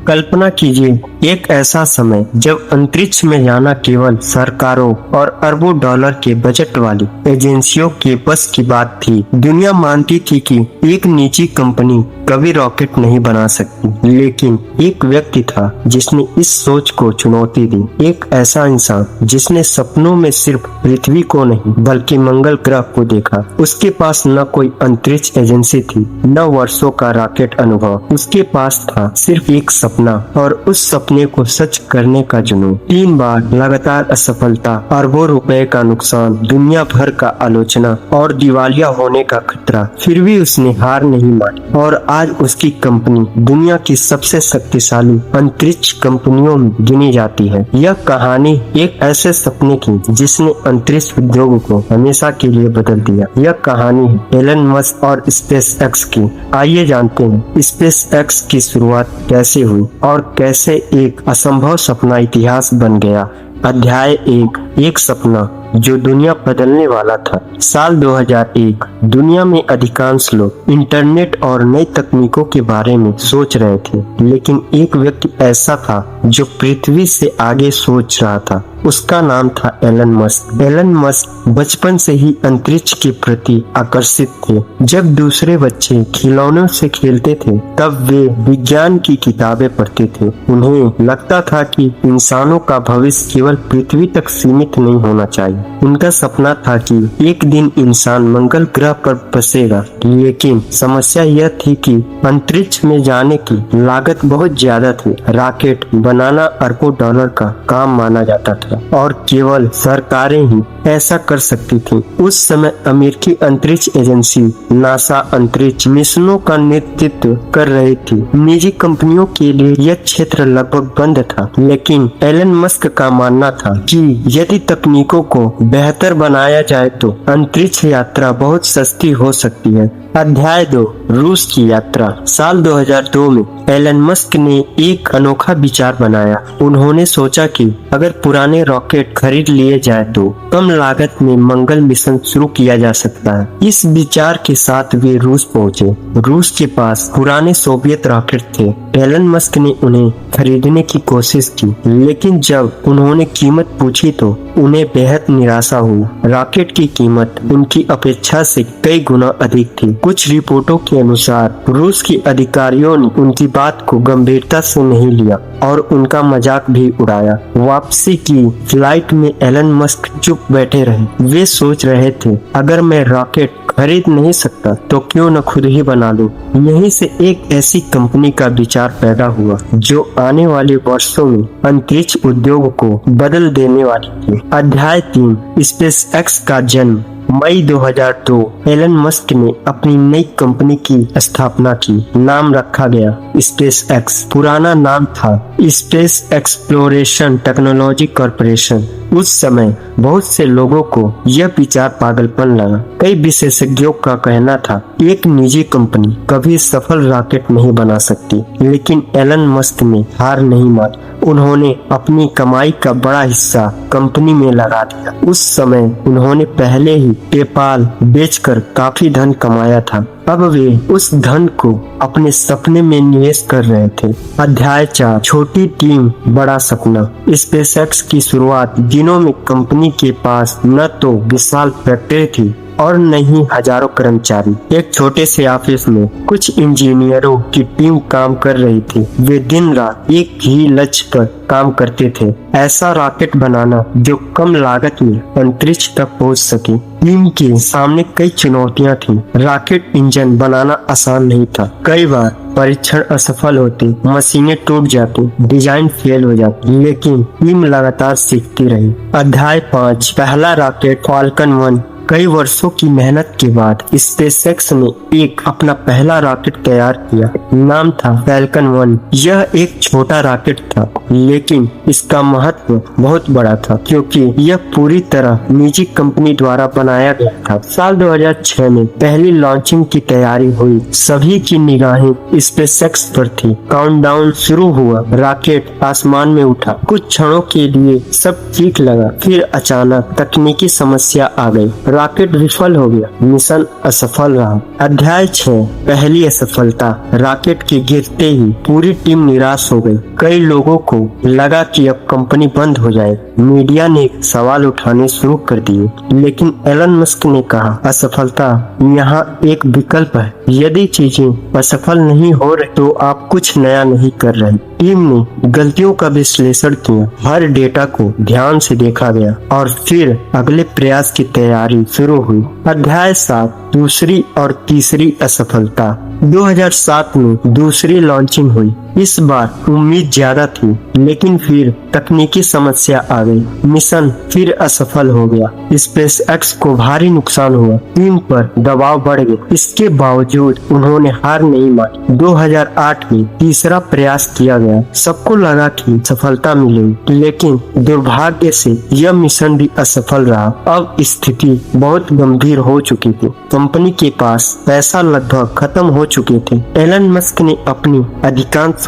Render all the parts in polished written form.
कल्पना कीजिए एक ऐसा समय जब अंतरिक्ष में जाना केवल सरकारों और अरबों डॉलर के बजट वाली एजेंसियों के बस की बात थी। दुनिया मानती थी कि एक निजी कंपनी कभी रॉकेट नहीं बना सकती, लेकिन एक व्यक्ति था जिसने इस सोच को चुनौती दी। एक ऐसा इंसान जिसने सपनों में सिर्फ पृथ्वी को नहीं बल्कि मंगल ग्रह को देखा। उसके पास न कोई अंतरिक्ष एजेंसी थी, न वर्षों का रॉकेट अनुभव। उसके पास था सिर्फ एक सपना और उस सपने को सच करने का जुनून। 3 बार लगातार असफलता, अरबों रुपए का नुकसान, दुनिया भर का आलोचना और दिवालिया होने का खतरा, फिर भी उसने हार नहीं मानी और आज उसकी कंपनी दुनिया की सबसे शक्तिशाली अंतरिक्ष कंपनियों में गिनी जाती है। यह कहानी एक ऐसे सपने की जिसने अंतरिक्ष उद्योग को हमेशा के लिए बदल दिया। यह कहानी है एलन मस्क और स्पेस एक्स की। आइए जानते हैं स्पेस एक्स की शुरुआत कैसे हुई और कैसे एक असंभव सपना इतिहास बन गया। अध्याय 1, एक सपना जो दुनिया बदलने वाला था। साल 2001। दुनिया में अधिकांश लोग इंटरनेट और नई तकनीकों के बारे में सोच रहे थे, लेकिन एक व्यक्ति ऐसा था जो पृथ्वी से आगे सोच रहा था। उसका नाम था एलन मस्क। एलन मस्क बचपन से ही अंतरिक्ष के प्रति आकर्षित थे। जब दूसरे बच्चे खिलौनों से खेलते थे, तब वे विज्ञान की किताबें पढ़ते थे। उन्हें लगता था कि इंसानों का भविष्य केवल पृथ्वी तक सीमित नहीं होना चाहिए। उनका सपना था कि एक दिन इंसान मंगल ग्रह पर बसेगा, लेकिन समस्या यह थी कि अंतरिक्ष में जाने की लागत बहुत ज्यादा थी। रॉकेट बनाना अरबों डॉलर का काम माना जाता था और केवल सरकारें ही ऐसा कर सकती थी। उस समय अमेरिकी अंतरिक्ष एजेंसी नासा अंतरिक्ष मिशनों का नेतृत्व कर रही थी। निजी कंपनियों के लिए यह क्षेत्र लगभग बंद था, लेकिन एलन मस्क का मानना था कि यदि तकनीकों को बेहतर बनाया जाए तो अंतरिक्ष यात्रा बहुत सस्ती हो सकती है। अध्याय 2, रूस की यात्रा। साल 2002 में एलन मस्क ने एक अनोखा विचार बनाया। उन्होंने सोचा कि अगर पुराने रॉकेट खरीद लिए जाए तो कम लागत में मंगल मिशन शुरू किया जा सकता है। इस विचार के साथ वे रूस पहुंचे। रूस के पास पुराने सोवियत रॉकेट थे। एलन मस्क ने उन्हें खरीदने की कोशिश की, लेकिन जब उन्होंने कीमत पूछी तो उन्हें बेहद निराशा हुई। रॉकेट की कीमत उनकी अपेक्षा से कई गुना अधिक थी। कुछ रिपोर्टों के अनुसार रूस के अधिकारियों ने उनकी बात को गंभीरता से नहीं लिया और उनका मजाक भी उड़ाया। वापसी की फ्लाइट में एलन मस्क चुप बैठे रहे। वे सोच रहे थे, अगर मैं रॉकेट खरीद नहीं सकता तो क्यों न खुद ही बना लूं। यहीं से एक ऐसी कंपनी का विचार पैदा हुआ जो आने वाले वर्षों में अंतरिक्ष उद्योग को बदल देने वाली थी। अध्याय 3, स्पेस एक्स का जन्म। मई 2002 एलन मस्क ने अपनी नई कंपनी की स्थापना की। नाम रखा गया स्पेस एक्स। पुराना नाम था स्पेस एक्सप्लोरेशन टेक्नोलॉजी कॉर्पोरेशन। उस समय बहुत से लोगों को यह विचार पागलपन लगा। कई विशेषज्ञों का कहना था एक निजी कंपनी कभी सफल रॉकेट नहीं बना सकती, लेकिन एलन मस्क ने हार नहीं मानी। उन्होंने अपनी कमाई का बड़ा हिस्सा कंपनी में लगा दिया। उस समय उन्होंने पहले ही पेपाल बेचकर काफी धन कमाया था। अब वे उस धन को अपने सपने में निवेश कर रहे थे। अध्याय 4, छोटी टीम बड़ा सपना। स्पेसएक्स की शुरुआत दिनों में कंपनी के पास न तो विशाल फैक्ट्री थी और न ही हजारों कर्मचारी। एक छोटे से ऑफिस में कुछ इंजीनियरों की टीम काम कर रही थी। वे दिन रात एक ही लक्ष्य पर काम करते थे, ऐसा रॉकेट बनाना जो कम लागत में अंतरिक्ष तक पहुंच सके। टीम के सामने कई चुनौतियां थीं। रॉकेट इंजन बनाना आसान नहीं था। कई बार परीक्षण असफल होते, मशीनें टूट जाती, डिजाइन फेल हो जाती, लेकिन टीम लगातार सीखती रही। अध्याय 5, पहला रॉकेट फाल्कन 1। कई वर्षों की मेहनत के बाद स्पेसएक्स ने एक अपना पहला रॉकेट तैयार किया। नाम था फैल्कन 1। यह एक छोटा रॉकेट था, लेकिन इसका महत्व बहुत बड़ा था क्योंकि यह पूरी तरह निजी कंपनी द्वारा बनाया गया था। साल 2006 में पहली लॉन्चिंग की तैयारी हुई। सभी की निगाहें स्पेसएक्स पर थी। काउंटडाउन शुरू हुआ। रॉकेट आसमान में उठा। कुछ क्षणों के लिए सब ठीक लगा, फिर अचानक तकनीकी समस्या आ गई। रॉकेट विफल हो गया, मिशन असफल रहा। अध्याय 6, पहली असफलता। रॉकेट के गिरते ही पूरी टीम निराश हो गई। कई लोगों को लगा कि अब कंपनी बंद हो जाए। मीडिया ने सवाल उठाने शुरू कर दिए, लेकिन एलन मस्क ने कहा, असफलता यहाँ एक विकल्प है। यदि चीजें असफल नहीं हो रही तो आप कुछ नया नहीं कर रहे। टीम ने गलतियों का विश्लेषण किया, हर डेटा को ध्यान से देखा गया और फिर अगले प्रयास की तैयारी शुरू हुई। अध्याय 7, दूसरी और तीसरी असफलता। 2007 में दूसरी लॉन्चिंग हुई। इस बार उम्मीद ज्यादा थी, लेकिन फिर तकनीकी समस्या आ गई। मिशन फिर असफल हो गया। स्पेसएक्स को भारी नुकसान हुआ, टीम पर दबाव बढ़ गया। इसके बावजूद उन्होंने हार नहीं मानी। 2008 में तीसरा प्रयास किया गया। सबको लगा कि सफलता मिलेगी, लेकिन दुर्भाग्य से यह मिशन भी असफल रहा। अब स्थिति बहुत गंभीर हो चुकी थी। कंपनी के पास पैसा लगभग खत्म हो चुके थे। एलन मस्क ने अपनी अधिकांश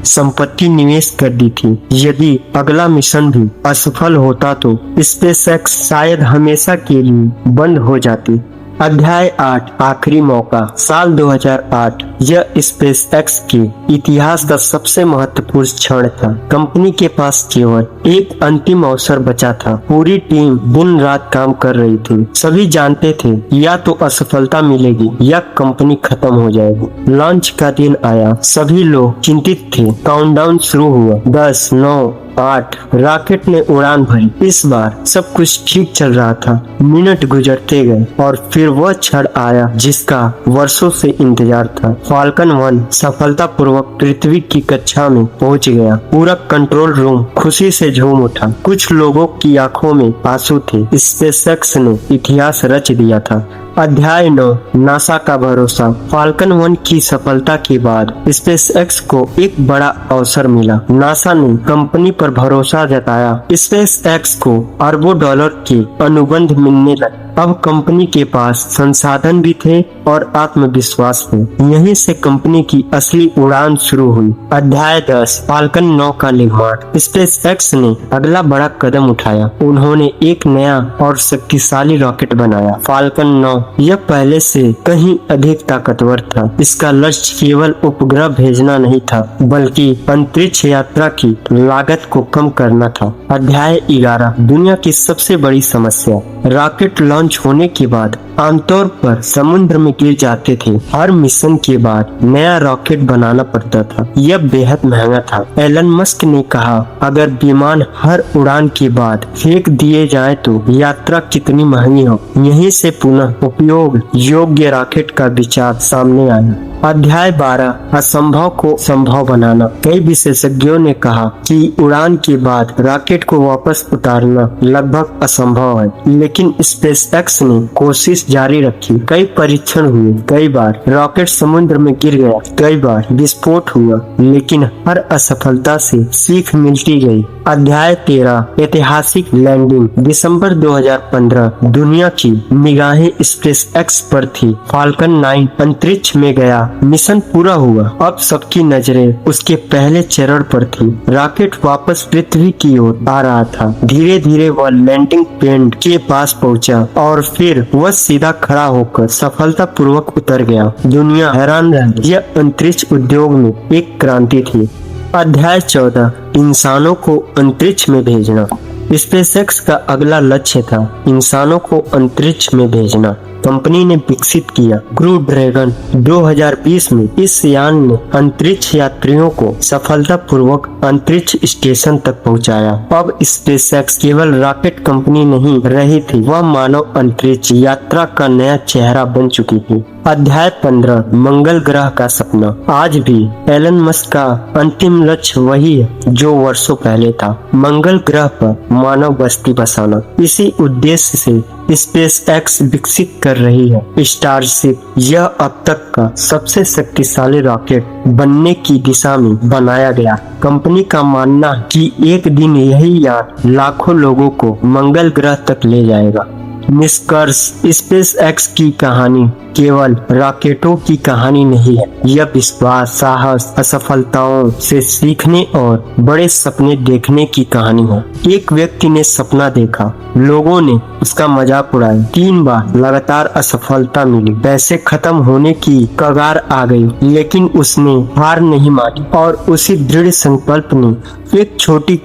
संपत्ति निवेश कर दी थी। यदि अगला मिशन भी असफल होता तो स्पेसएक्स शायद हमेशा के लिए बंद हो जाती। अध्याय 8, आखिरी मौका। साल 2008 यह स्पेसएक्स के इतिहास का सबसे महत्वपूर्ण क्षण था। कंपनी के पास केवल एक अंतिम अवसर बचा था। पूरी टीम दिन रात काम कर रही थी। सभी जानते थे या तो असफलता मिलेगी या कंपनी खत्म हो जाएगी। लॉन्च का दिन आया, सभी लोग चिंतित थे। काउंटडाउन शुरू हुआ। 10, 9, 8। रॉकेट ने उड़ान भरी। इस बार सब कुछ ठीक चल रहा था। मिनट गुजरते गए और फिर वह क्षण आया जिसका वर्षों से इंतजार था। फाल्कन 1 सफलतापूर्वक पृथ्वी की कक्षा में पहुंच गया। पूरा कंट्रोल रूम खुशी से झूम उठा। कुछ लोगों की आंखों में आंसू थे। स्पेसएक्स ने इतिहास रच दिया था। अध्याय 9, नासा का भरोसा। फाल्कन 1 की सफलता के बाद स्पेसएक्स को एक बड़ा अवसर मिला। नासा ने कंपनी पर भरोसा जताया। स्पेसएक्स को अरबों डॉलर के अनुबंध मिलने लगे। अब कंपनी के पास संसाधन भी थे और आत्मविश्वास भी। यहीं से कंपनी की असली उड़ान शुरू हुई। अध्याय 10, फाल्कन 9 का निर्माण। स्पेसएक्स ने अगला बड़ा कदम उठाया। उन्होंने एक नया और शक्तिशाली रॉकेट बनाया, फाल्कन 9। यह पहले से कहीं अधिक ताकतवर था। इसका लक्ष्य केवल उपग्रह भेजना नहीं था, बल्कि अंतरिक्ष यात्रा की लागत को कम करना था। अध्याय 11, दुनिया की सबसे बड़ी समस्या। रॉकेट लॉन्च होने के बाद आमतौर पर समुद्र में गिर जाते थे। हर मिशन के बाद नया रॉकेट बनाना पड़ता था। यह बेहद महंगा था। एलन मस्क ने कहा, अगर विमान हर उड़ान के बाद फेंक दिए जाए तो यात्रा कितनी महंगी हो। यहीं से पुनः उपयोग योग्य रॉकेट का विचार सामने आया। अध्याय 12, असंभव को संभव बनाना। कई विशेषज्ञों ने कहा कि उड़ान के बाद रॉकेट को वापस उतारना लगभग असंभव है, लेकिन स्पेसएक्स ने कोशिश जारी रखी। कई परीक्षण हुए, कई बार रॉकेट समुद्र में गिर गया, कई बार विस्फोट हुआ, लेकिन हर असफलता से सीख मिलती गई। अध्याय 13, ऐतिहासिक लैंडिंग। दिसंबर 2015 दुनिया की निगाहें स्पेसएक्स पर थी। फाल्कन 9 अंतरिक्ष में गया। मिशन पूरा हुआ। अब सबकी नजरें उसके पहले चरण पर थी। रॉकेट वापस पृथ्वी की ओर आ रहा था। धीरे धीरे वह लैंडिंग पैड के पास पहुंचा और फिर वह सीधा खड़ा होकर सफलतापूर्वक उतर गया। दुनिया हैरान रह गई। यह अंतरिक्ष उद्योग में एक क्रांति थी। अध्याय 14, इंसानों को अंतरिक्ष में भेजना। स्पेसएक्स का अगला लक्ष्य था इंसानों को अंतरिक्ष में भेजना। कंपनी ने विकसित किया क्रू ड्रैगन। 2020 में इस यान ने अंतरिक्ष यात्रियों को सफलतापूर्वक अंतरिक्ष स्टेशन तक पहुंचाया। अब स्पेसएक्स केवल रॉकेट कंपनी नहीं रही थी, वह मानव अंतरिक्ष यात्रा का नया चेहरा बन चुकी थी। अध्याय 15, मंगल ग्रह का सपना। आज भी एलन मस्क का अंतिम लक्ष्य वही है जो वर्षों पहले था, मंगल ग्रह पर मानव बस्ती बसाना। इसी उद्देश्य से स्पेसएक्स विकसित कर रही है स्टारशिप। यह अब तक का सबसे शक्तिशाली रॉकेट बनने की दिशा में बनाया गया। कंपनी का मानना कि एक दिन यही यान लाखों लोगों को मंगल ग्रह तक ले जाएगा। निष्कर्ष, स्पेस एक्स की कहानी केवल रॉकेटों की कहानी नहीं है। यह विश्वास, साहस, असफलताओं से सीखने और बड़े सपने देखने की कहानी है। एक व्यक्ति ने सपना देखा, लोगों ने उसका मजाक उड़ाया। 3 बार लगातार असफलता मिली, पैसे खत्म होने की कगार आ गई, लेकिन उसने हार नहीं मानी और उसी दृढ़ संकल्प ने एक छोटी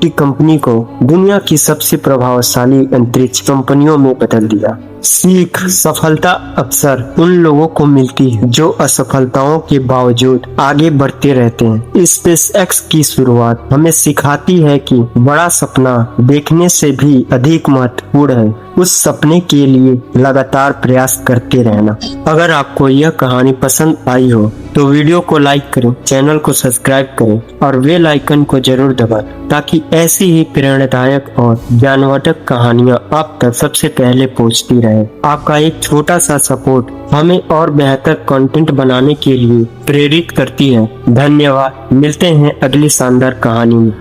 कंपनी को दुनिया की सबसे प्रभावशाली अंतरिक्ष कंपनियों में बदल दिया। सीख, सफलता अक्सर उन लोगों को मिलती है जो असफलताओं के बावजूद आगे बढ़ते रहते हैं। स्पेस एक्स की शुरुआत हमें सिखाती है कि बड़ा सपना देखने से भी अधिक महत्वपूर्ण है उस सपने के लिए लगातार प्रयास करते रहना। अगर आपको यह कहानी पसंद आई हो तो वीडियो को लाइक करें, चैनल को सब्सक्राइब करें और बेल आइकन को जरूर दबाएं ताकि ऐसी ही प्रेरणादायक और ज्ञानवर्धक कहानियां आप तक सबसे पहले पहुंचती रहे। आपका एक छोटा सा सपोर्ट हमें और बेहतर कंटेंट बनाने के लिए प्रेरित करती है। धन्यवाद। मिलते हैं अगली शानदार कहानी में।